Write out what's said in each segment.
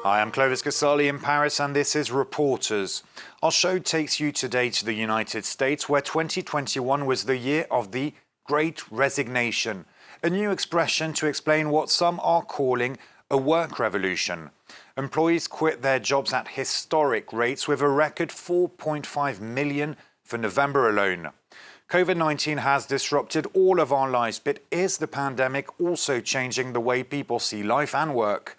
Hi, I'm Clovis Casali in Paris, and this is Reporters. Our show takes you today to the United States, where 2021 was the year of the Great Resignation, a new expression to explain what some are calling a work revolution. Employees quit their jobs at historic rates, with a record 4.5 million for November alone. COVID-19 has disrupted all of our lives, but is the pandemic also changing the way people see life and work?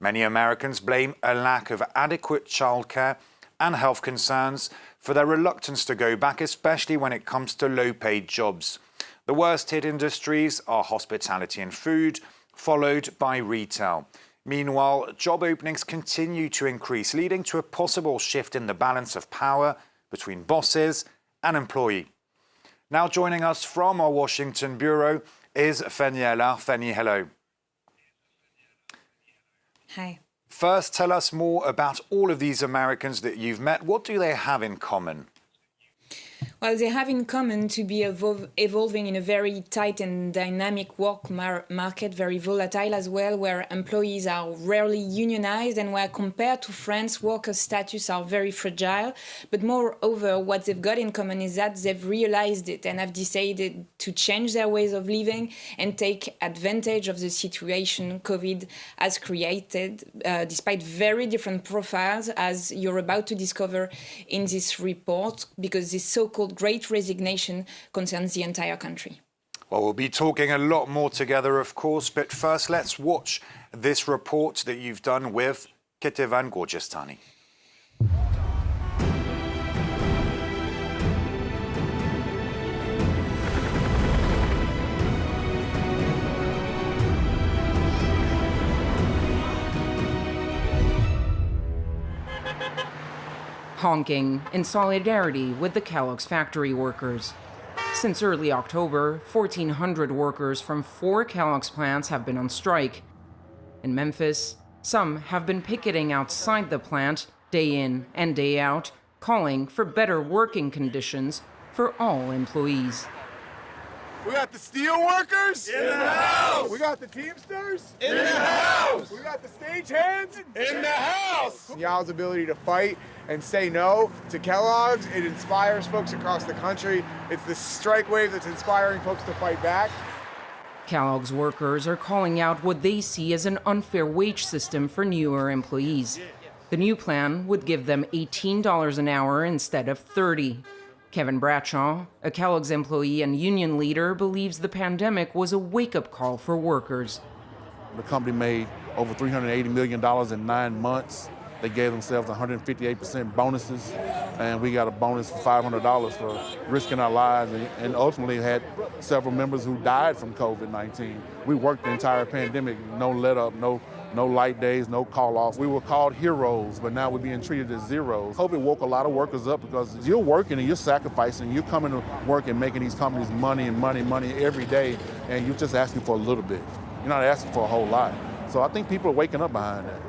Many Americans blame a lack of adequate childcare and health concerns for their reluctance to go back, especially when it comes to low-paid jobs. The worst hit industries are hospitality and food, followed by retail. Meanwhile, job openings continue to increase, leading to a possible shift in the balance of power between bosses and employee. Now joining us from our Washington bureau is Fanny Allard. Fanny, hello. Hi. First, tell us more about all of these Americans that you've met. What do they have in common? Well, they have in common to be evolving in a very tight and dynamic work market, very volatile as well, where employees are rarely unionized and where, compared to France, worker status are very fragile. But moreover, what they've got in common is that they've realized it and have decided to change their ways of living and take advantage of the situation COVID has created, despite very different profiles, as you're about to discover in this report, because this so-called Great Resignation concerns the entire country. Well, we'll be talking a lot more together, of course, but first let's watch this report that you've done with Ketevan Gorjestani. Honking in solidarity with the Kellogg's factory workers. Since early October, 1,400 workers from 4 Kellogg's plants have been on strike. In Memphis, some have been picketing outside the plant day in and day out, calling for better working conditions for all employees. We got the steel workers in the house. We got the Teamsters in the house. We got the stagehands in the house. Y'all's ability to fight and say no to Kellogg's, it inspires folks across the country. It's the strike wave that's inspiring folks to fight back. Kellogg's workers are calling out what they see as an unfair wage system for newer employees. The new plan would give them $18 an hour instead of $30. Kevin Bradshaw, a Kellogg's employee and union leader, believes the pandemic was a wake-up call for workers. The company made over $380 million in 9 months. They gave themselves 158% bonuses, and we got a bonus for $500 for risking our lives, and ultimately had several members who died from COVID-19. We worked the entire pandemic, no let-up, no light days, no call-offs. We were called heroes, but now we're being treated as zeros. COVID woke a lot of workers up because you're working and you're sacrificing, you're coming to work and making these companies money every day, and you're just asking for a little bit. You're not asking for a whole lot. So I think people are waking up behind that.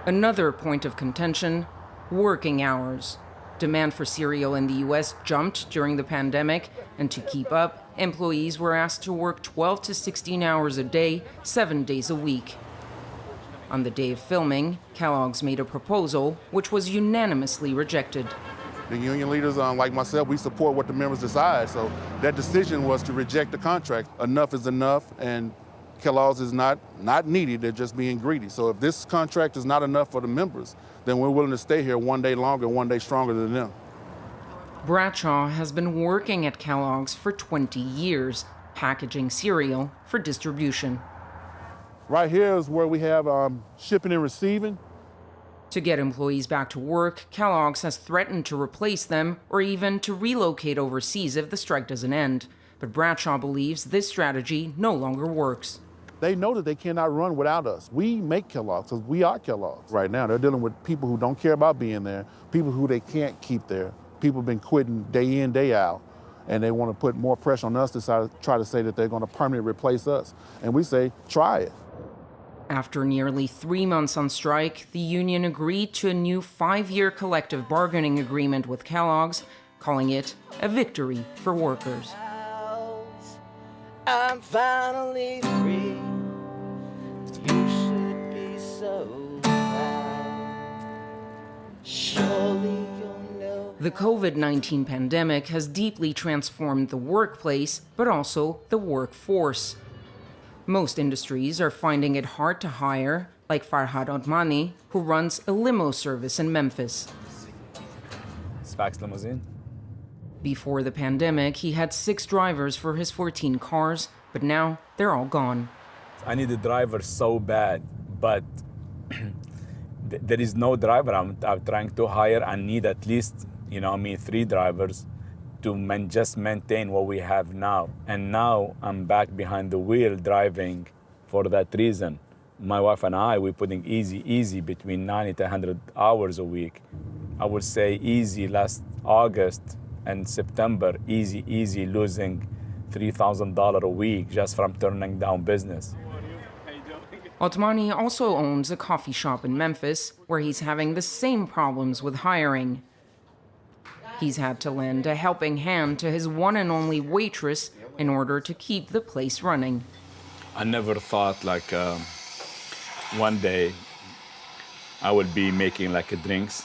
Another point of contention, working hours. Demand for cereal in the U.S. jumped during the pandemic, and to keep up, employees were asked to work 12 to 16 hours a day, 7 days a week. On the day of filming, Kellogg's made a proposal which was unanimously rejected. The union leaders, like myself, we support what the members decide, so that decision was to reject the contract. Enough is enough, and Kellogg's is not needed, they're just being greedy. So if this contract is not enough for the members, then we're willing to stay here one day longer, one day stronger than them. Bradshaw has been working at Kellogg's for 20 years, packaging cereal for distribution. Right here is where we have shipping and receiving. To get employees back to work, Kellogg's has threatened to replace them or even to relocate overseas if the strike doesn't end. But Bradshaw believes this strategy no longer works. They know that they cannot run without us. We make Kellogg's because we are Kellogg's. Right now, they're dealing with people who don't care about being there, people who they can't keep there. People have been quitting day in, day out, and they want to put more pressure on us to try to say that they're going to permanently replace us. And we say, try it. After nearly 3 months on strike, the union agreed to a new 5-year collective bargaining agreement with Kellogg's, calling it a victory for workers. I'm finally free. You should be so proud. The COVID-19 pandemic has deeply transformed the workplace, but also the workforce. Most industries are finding it hard to hire, like Farhad Otmani, who runs a limo service in Memphis. Fax limousine. Before the pandemic, he had 6 drivers for his 14 cars, but now they're all gone. I need a driver so bad, but there is no driver. I'm trying to hire. I need at least, 3 drivers to just maintain what we have now. And now I'm back behind the wheel driving for that reason. My wife and I, we're putting easy between 90 to 100 hours a week. I would say easy last August and September, easy losing $3,000 a week just from turning down business. Otmani also owns a coffee shop in Memphis where he's having the same problems with hiring. He's had to lend a helping hand to his one and only waitress in order to keep the place running. I never thought one day I would be making drinks,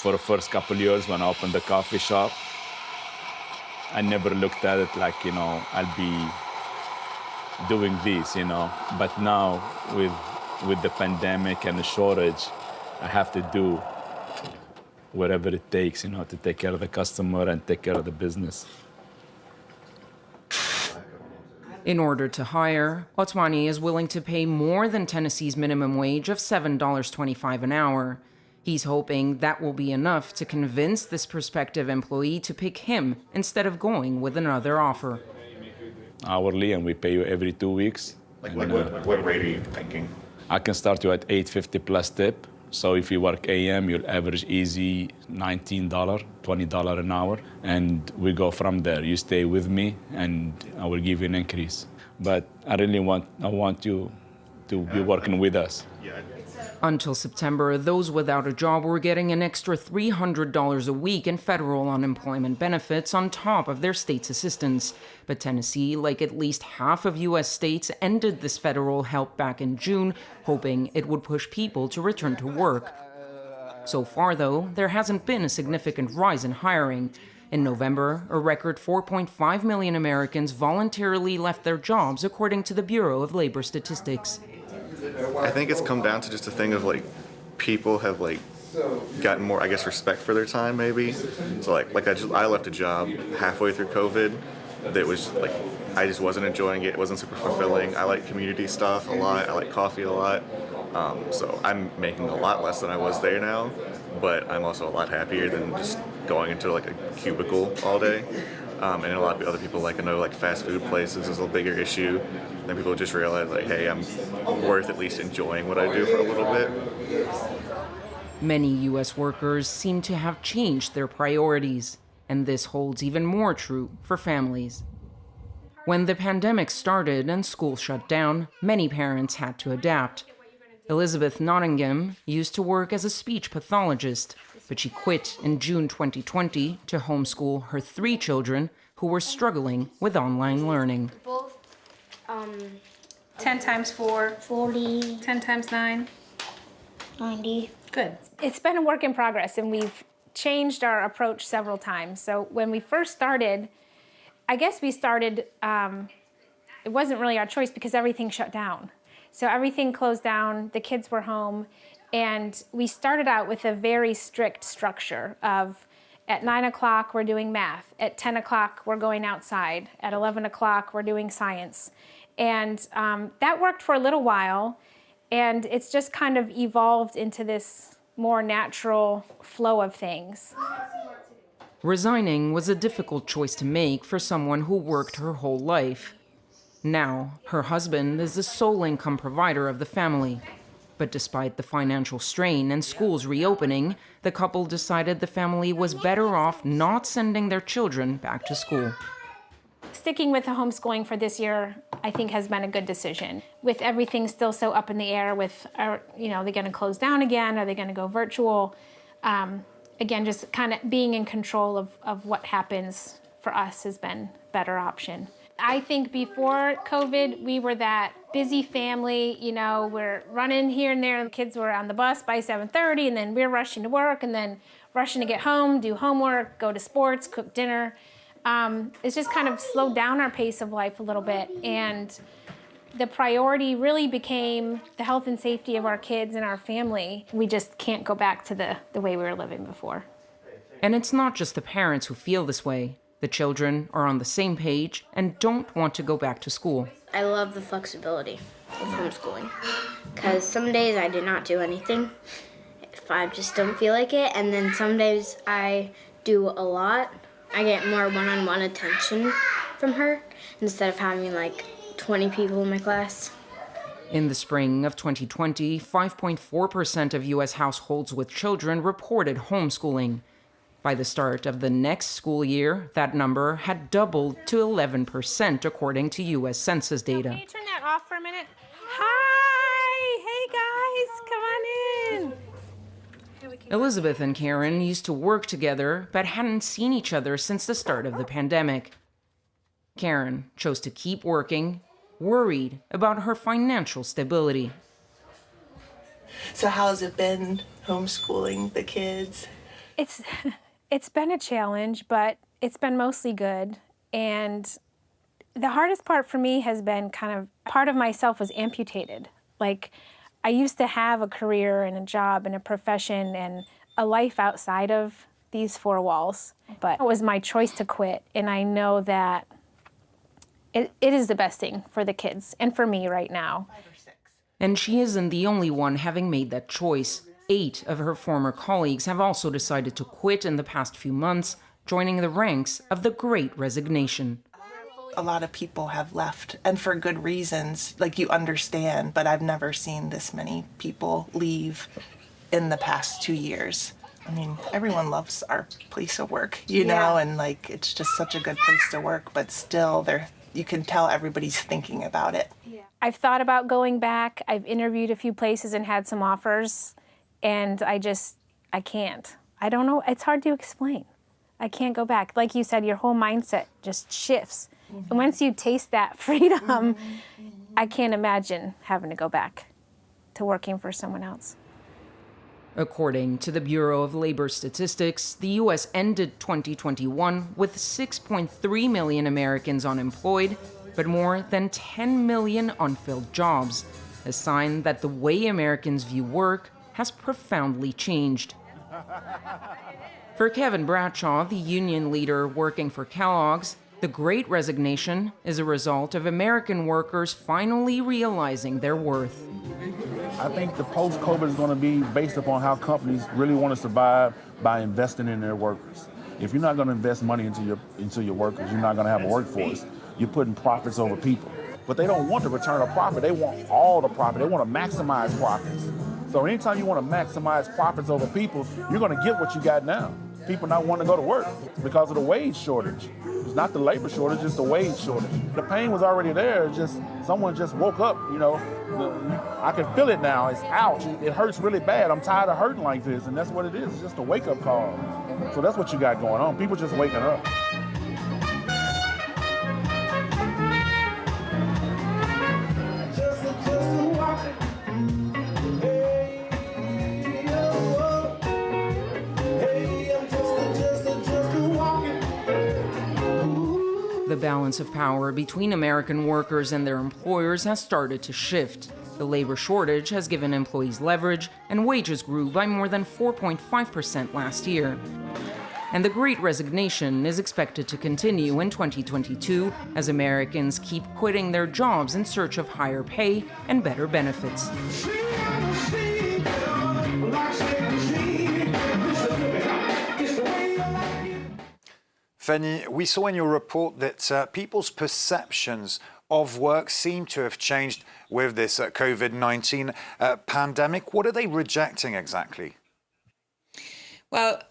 For the first couple years when I opened the coffee shop, I never looked at it I'll be doing this, But now with the pandemic and the shortage, I have to do whatever it takes, to take care of the customer and take care of the business. In order to hire, Otmani is willing to pay more than Tennessee's minimum wage of $7.25 an hour. He's hoping that will be enough to convince this prospective employee to pick him instead of going with another offer. Hourly, and we pay you every 2 weeks. What rate are you thinking? I can start you at $8.50 plus tip. So if you work AM, you'll average easy $19, $20 an hour. And we go from there. You stay with me, and I will give you an increase. But I want you to be working with us. Until September, those without a job were getting an extra $300 a week in federal unemployment benefits on top of their state's assistance. But Tennessee, like at least half of U.S. states, ended this federal help back in June, hoping it would push people to return to work. So far, though, there hasn't been a significant rise in hiring. In November, a record 4.5 million Americans voluntarily left their jobs, according to the Bureau of Labor Statistics. I think it's come down to just a thing of people have gotten more, respect for their time maybe. So I left a job halfway through COVID that was I just wasn't enjoying it. It wasn't super fulfilling. I like community stuff a lot. I like coffee a lot. So I'm making a lot less than I was there now, but I'm also a lot happier than just going into a cubicle all day. And a lot of other people I know fast food places is a bigger issue. Then people just realize hey, I'm worth at least enjoying what I do for a little bit. Many U.S. workers seem to have changed their priorities, and this holds even more true for families. When the pandemic started and schools shut down, many parents had to adapt. Elizabeth Nottingham used to work as a speech pathologist, but she quit in June 2020 to homeschool her 3 children who were struggling with online learning. 10 times 4. 40. 10 times 9. 90. Good. It's been a work in progress, and we've changed our approach several times. So when we first started, I guess we started, it wasn't really our choice because everything shut down. So everything closed down, the kids were home, and we started out with a very strict structure of at 9 o'clock we're doing math, at 10 o'clock we're going outside, at 11 o'clock we're doing science. And that worked for a little while, and it's just kind of evolved into this more natural flow of things. Resigning was a difficult choice to make for someone who worked her whole life. Now, her husband is the sole income provider of the family. But despite the financial strain and schools reopening, the couple decided the family was better off not sending their children back to school. Sticking with the homeschooling for this year, I think, has been a good decision. With everything still so up in the air with, are they going to close down again? Are they going to go virtual? Again, just kind of being in control of what happens for us has been a better option. I think before COVID, we were that busy family, you know, we're running here and there. The kids were on the bus by 7:30, and then we're rushing to work, and then rushing to get home, do homework, go to sports, cook dinner. It's just kind of slowed down our pace of life a little bit. And the priority really became the health and safety of our kids and our family. We just can't go back to the way we were living before. And it's not just the parents who feel this way. The children are on the same page and don't want to go back to school. I love the flexibility of homeschooling because some days I do not do anything if I just don't feel like it, and then some days I do a lot. I get more one-on-one attention from her instead of having like 20 people in my class. In the spring of 2020, 5.4% of U.S. households with children reported homeschooling. By the start of the next school year, that number had doubled to 11%, according to U.S. Census data. Can you turn that off for a minute? Hi! Hey, guys! Come on in! Elizabeth and Karen used to work together, but hadn't seen each other since the start of the pandemic. Karen chose to keep working, worried about her financial stability. So how has it been homeschooling the kids? It's been a challenge, but it's been mostly good. And the hardest part for me has been kind of part of myself was amputated. Like, I used to have a career and a job and a profession and a life outside of these four walls. But it was my choice to quit, and I know that it is the best thing for the kids and for me right now. And she isn't the only one having made that choice. 8 of her former colleagues have also decided to quit in the past few months, joining the ranks of the Great Resignation. A lot of people have left, and for good reasons, like you understand, but I've never seen this many people leave in the past 2 years. I mean, everyone loves our place of work, you know, and like it's just such a good place to work, but still you can tell everybody's thinking about it. I've thought about going back. I've interviewed a few places and had some offers, and I can't. I don't know. It's hard to explain. I can't go back. Like you said, your whole mindset just shifts. Mm-hmm. And once you taste that freedom, I can't imagine having to go back to working for someone else. According to the Bureau of Labor Statistics, the U.S. ended 2021 with 6.3 million Americans unemployed, but more than 10 million unfilled jobs, a sign that the way Americans view work has profoundly changed. For Kevin Bradshaw, the union leader working for Kellogg's, the Great Resignation is a result of American workers finally realizing their worth. I think the post-COVID is going to be based upon how companies really want to survive by investing in their workers. If you're not going to invest money into your workers, you're not going to have a workforce. You're putting profits over people. But they don't want to return a profit. They want all the profit. They want to maximize profits. So anytime you want to maximize profits over people, you're going to get what you got now. People not wanting to go to work because of the wage shortage. It's not the labor shortage, it's the wage shortage. The pain was already there, it's just someone just woke up, you know. I can feel it now, it's ouch, it hurts really bad. I'm tired of hurting like this, and that's what it is, it's just a wake-up call. So that's what you got going on, people just waking up. The balance of power between American workers and their employers has started to shift. The labor shortage has given employees leverage, and wages grew by more than 4.5% last year. And the Great Resignation is expected to continue in 2022 as Americans keep quitting their jobs in search of higher pay and better benefits. Fanny, we saw in your report that people's perceptions of work seem to have changed with this COVID-19 pandemic. What are they rejecting exactly? Well,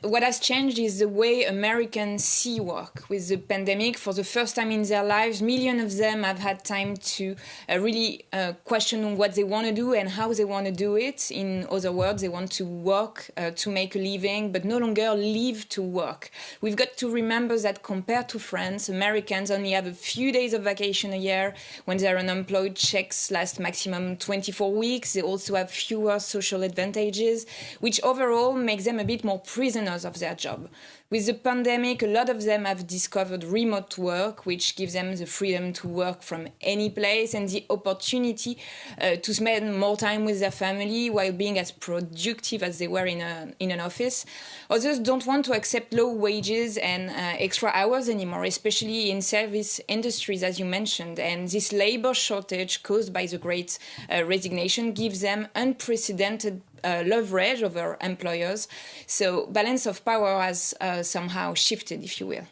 what has changed is the way Americans see work. With the pandemic, for the first time in their lives, millions of them have had time to really question what they want to do and how they want to do it. In other words, they want to work to make a living, but no longer live to work. We've got to remember that compared to France, Americans only have a few days of vacation a year. When they're unemployed, checks last maximum 24 weeks. They also have fewer social advantages, which overall makes them a bit more prisoners of their job. With the pandemic, a lot of them have discovered remote work, which gives them the freedom to work from any place and the opportunity to spend more time with their family while being as productive as they were in an office. Others don't want to accept low wages and extra hours anymore, especially in service industries, as you mentioned. And this labor shortage caused by the Great Resignation gives them unprecedented leverage over employers. So balance of power has somehow shifted, if you will.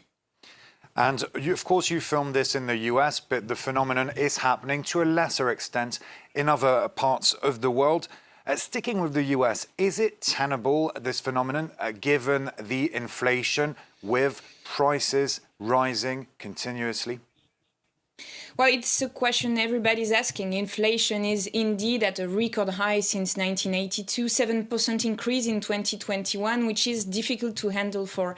And of course, you filmed this in the US, but the phenomenon is happening to a lesser extent in other parts of the world. Sticking with the US, is it tenable, this phenomenon, given the inflation with prices rising continuously? Well, it's a question everybody's asking. Inflation is indeed at a record high since 1982, 7% increase in 2021, which is difficult to handle for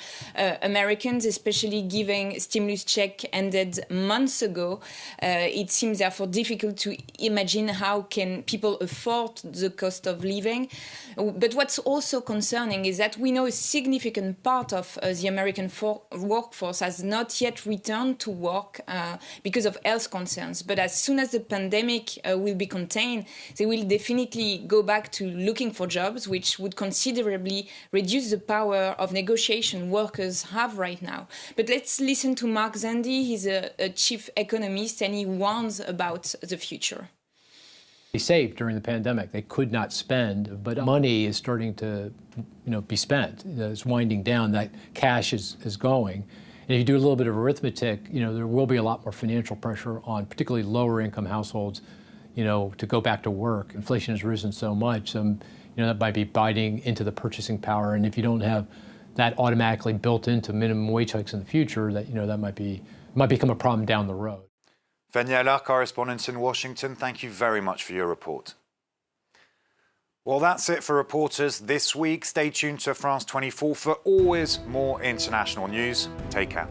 Americans, especially given stimulus check ended months ago. It seems therefore difficult to imagine how can people afford the cost of living. But what's also concerning is that we know a significant part of the American workforce has not yet returned to work because of health concerns. But as soon as the pandemic will be contained, they will definitely go back to looking for jobs, which would considerably reduce the power of negotiation workers have right now. But let's listen to Mark Zandi. He's a chief economist, and he warns about the future. They saved during the pandemic. They could not spend, but money is starting to, be spent. It's winding down. That cash is going. And if you do a little bit of arithmetic, there will be a lot more financial pressure on particularly lower income households, to go back to work. Inflation has risen so much, that might be biting into the purchasing power. And if you don't have that automatically built into minimum wage hikes in the future, that might become a problem down the road. Fanny Allard, correspondent in Washington, thank you very much for your report. Well, that's it for Reporters this week. Stay tuned to France 24 for always more international news. Take care.